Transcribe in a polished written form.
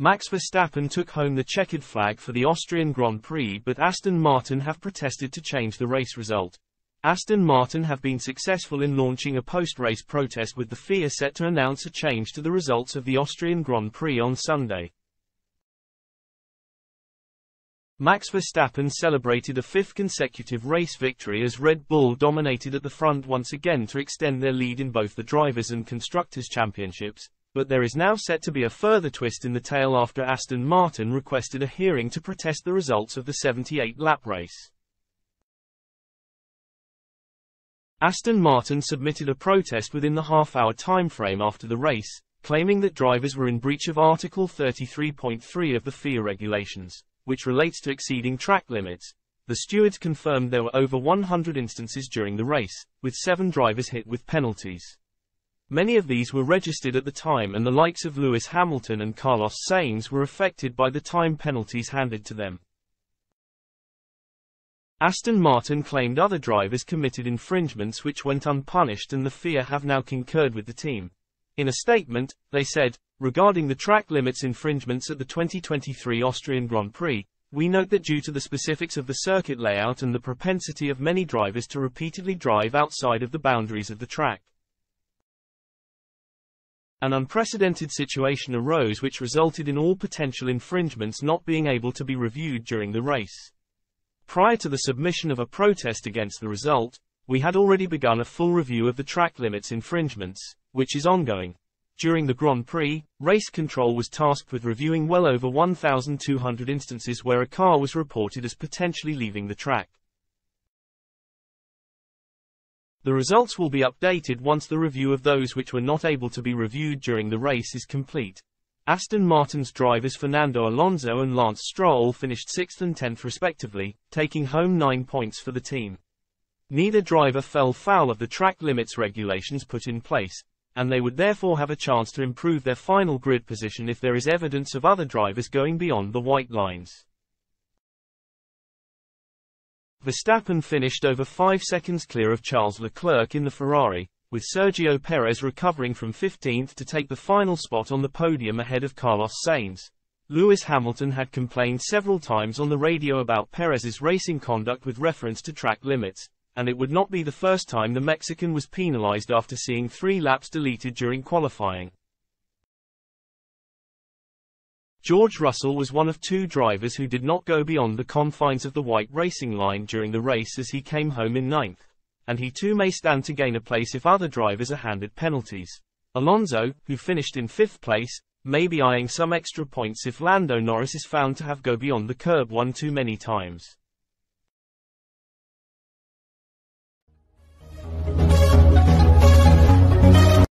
Max Verstappen took home the checkered flag for the Austrian Grand Prix, but Ast0n Martin have protested to change the race result. Ast0n Martin have been successful in launching a post-race protest, with the FIA set to announce a change to the results of the Austrian Grand Prix on Sunday. Max Verstappen celebrated a fifth consecutive race victory as Red Bull dominated at the front once again to extend their lead in both the Drivers' and Constructors' Championships, but there is now set to be a further twist in the tale after Ast0n Martin requested a hearing to protest the results of the 78-lap race. Ast0n Martin submitted a protest within the half-hour timeframe after the race, claiming that drivers were in breach of Article 33.3 of the FIA regulations, which relates to exceeding track limits. The stewards confirmed there were over 100 instances during the race, with 7 drivers hit with penalties. Many of these were registered at the time, and the likes of Lewis Hamilton and Carlos Sainz were affected by the time penalties handed to them. Ast0n Martin claimed other drivers committed infringements which went unpunished, and the FIA have now concurred with the team. In a statement, they said, regarding the track limits infringements at the 2023 Austrian Grand Prix, we note that due to the specifics of the circuit layout and the propensity of many drivers to repeatedly drive outside of the boundaries of the track, an unprecedented situation arose which resulted in all potential infringements not being able to be reviewed during the race. Prior to the submission of a protest against the result, we had already begun a full review of the track limits infringements, which is ongoing. During the Grand Prix, race control was tasked with reviewing well over 1,200 instances where a car was reported as potentially leaving the track. The results will be updated once the review of those which were not able to be reviewed during the race is complete. Ast0n Martin's drivers Fernando Alonso and Lance Stroll finished 6th and 10th respectively, taking home 9 points for the team. Neither driver fell foul of the track limits regulations put in place, and they would therefore have a chance to improve their final grid position if there is evidence of other drivers going beyond the white lines. Verstappen finished over 5 seconds clear of Charles Leclerc in the Ferrari, with Sergio Perez recovering from 15th to take the final spot on the podium ahead of Carlos Sainz. Lewis Hamilton had complained several times on the radio about Perez's racing conduct with reference to track limits, and it would not be the first time the Mexican was penalized after seeing 3 laps deleted during qualifying. George Russell was one of 2 drivers who did not go beyond the confines of the white racing line during the race as he came home in 9th, and he too may stand to gain a place if other drivers are handed penalties. Alonso, who finished in 5th place, may be eyeing some extra points if Lando Norris is found to have go beyond the curb one too many times.